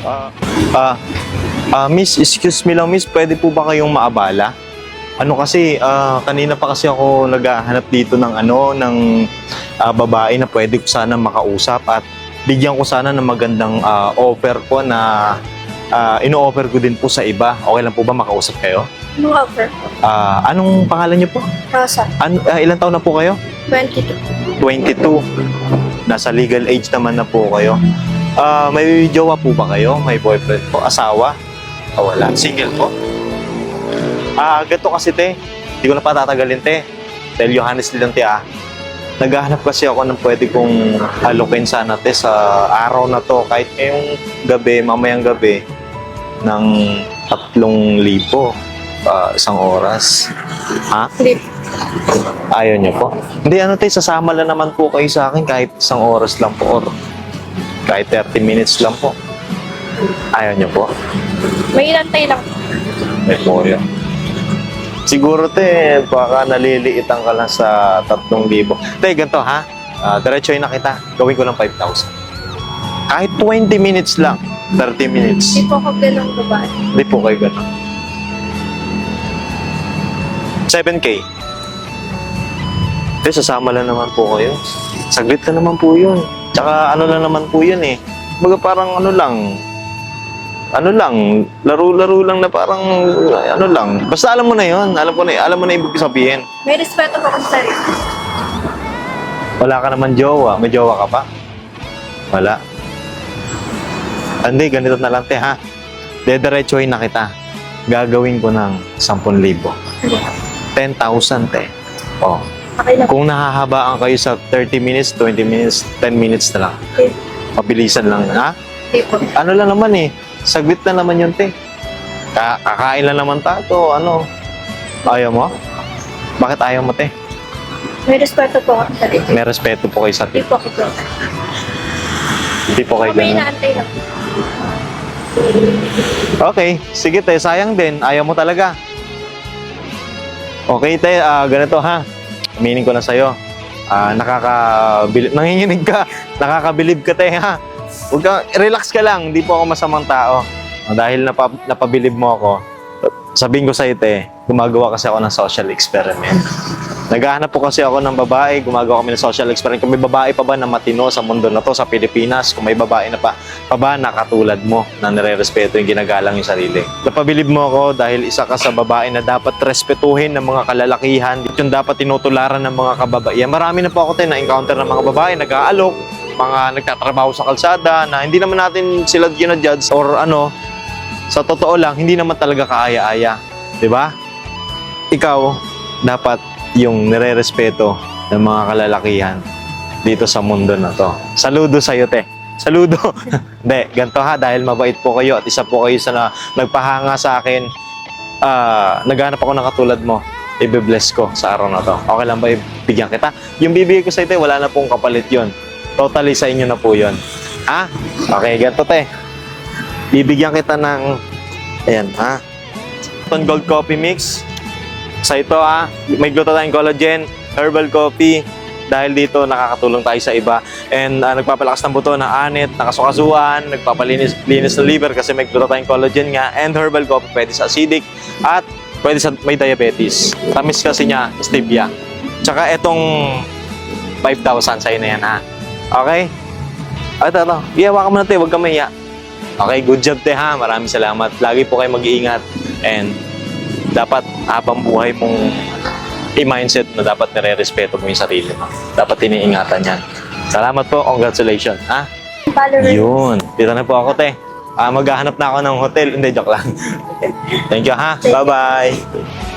Ah, Miss, excuse me lang, Miss, pwede po ba kayong maabala? Ano kasi, kanina pa kasi ako naghahanap dito ng babae na pwede ko sana makausap at bigyan ko sana ng magandang offer po na ino-offer ko din po sa iba. Okay lang po ba makausap kayo? Anong offer po? Anong pangalan niyo po? Rosa, Ilang taon na po kayo? 22. 22. Nasa legal age naman na po kayo. May jowa po ba kayo? May boyfriend po? Asawa? Wala. Single po? Ganito kasi te. Hindi ko na patatagalin te. Tell you honestly lang te Naghahanap kasi ako ng pwede kong halukin sana te sa araw na to. Kahit ngayong gabi, mamayang gabi, ng 3,000 isang oras. Ha? Hindi. Ayaw niyo po? Hindi, te, sasama lang naman po kayo sa akin kahit isang oras lang po or kahit 30 minutes lang po. Ayaw niyo po? May inantay lang. May po yun. Siguro, te, baka naliliitan ka lang sa 3,000. Te, ganito ha? Diretsoy na kita. Gawin ko lang 5,000. Kahit 20 minutes lang. 30 minutes. Hindi po ako ganong babae. Hindi po kayo ganun. 7K. Te, sasama lang naman po kayo. Saglit na naman po yun. Tsaka ano lang naman po yun eh. Baga parang ano lang, laro-laro lang na parang ano lang. Basta alam mo na yun. Alam mo na ibig sabihin. May respeto po ako sa sarili. Wala ka naman jowa. May jowa ka pa? Wala. Hindi, ganito na lang te ha. Dediretsuhin na kita. Gagawin ko ng 10,000. 10,000 te. Oh. Okay lang. Kung nahahabaan kayo sa 30 minutes, 20 minutes, 10 minutes na lang. Okay. Mabilisan lang, ha? Hindi po. Ano lang naman eh, saglit na naman yun, te. Kakain lang naman tayo, ano? Ayaw mo? Bakit ayaw mo, te? May respeto po ako sa sarili. May respeto po kayo sa Hindi te. po ako ganun. Hindi po kayo May ganun. inaantay lang. Okay, sige te, sayang din. Ayaw mo talaga. Okay te, ganito ha. Meaning ko na sa'yo. Nanginginig ka. Nakakabilib ka te ha. Huwag ka, relax ka lang. Hindi po ako masamang tao. Dahil napabilib mo ako, sabihin ko sa'yo te, gumagawa kasi ako ng social experiment. Naghahanap po kasi ako ng babae, gumagawa kami ng social experiment. Kung may babae pa ba na matino sa mundo na to, sa Pilipinas, kung may babae na pa ba na katulad mo, na nire-respeto yung ginagalang yung sarili. Napabilib mo ako dahil isa ka sa babae na dapat respetuhin ng mga kalalakihan. Yung dapat tinutularan ng mga kababaihan. Marami na po ako na-encounter ng mga babae, nag-aalok, mga nagtatrabaho sa kalsada, na hindi naman natin sila ginajudge or ano, sa totoo lang, hindi naman talaga kaaya-aya. Diba? Ikaw, dapat yung nire-respeto ng mga kalalakihan dito sa mundo na to. Saludo sa'yo, te. Saludo. Hindi, ganito ha, dahil mabait po kayo at isa po kayo sa nagpahanga sa akin. Naghanap ako ng katulad mo. I-bless ko sa araw na to. Okay lang ba ibigyan kita? Yung bibigay ko sa'yo, te, wala na pong kapalit yun. Totally sa inyo na po yun. Ha? Okay, ganito, te. Bibigyan kita ng, ayan, ha? Gold Coffee Mix. Sa ito may glutathione collagen, herbal coffee. Dahil dito nakakatulong tayo sa iba. And nagpapalakas ng buto ng anit, nakasukasuan, nagpapalinis ng liver kasi may glutathione collagen nga. And herbal coffee pwede sa acidic at pwede sa may diabetes. Tamis kasi niya, stevia. Tsaka itong 5,000 sa'yo na yan ha. Okay? Ito. Iyawa ka muna te, huwag ka mahiya. Okay, good job te ha. Maraming salamat. Lagi po kayo mag-iingat. And dapat habang buhay mong i-mindset na dapat nire-respeto mo yung sarili mo. Dapat iniingatan yan. Salamat po. Congratulations. Ha? Follower. Yun. Dito na po ako, te. Maghahanap na ako ng hotel. Hindi, joke lang. Thank you, ha? Bye-bye.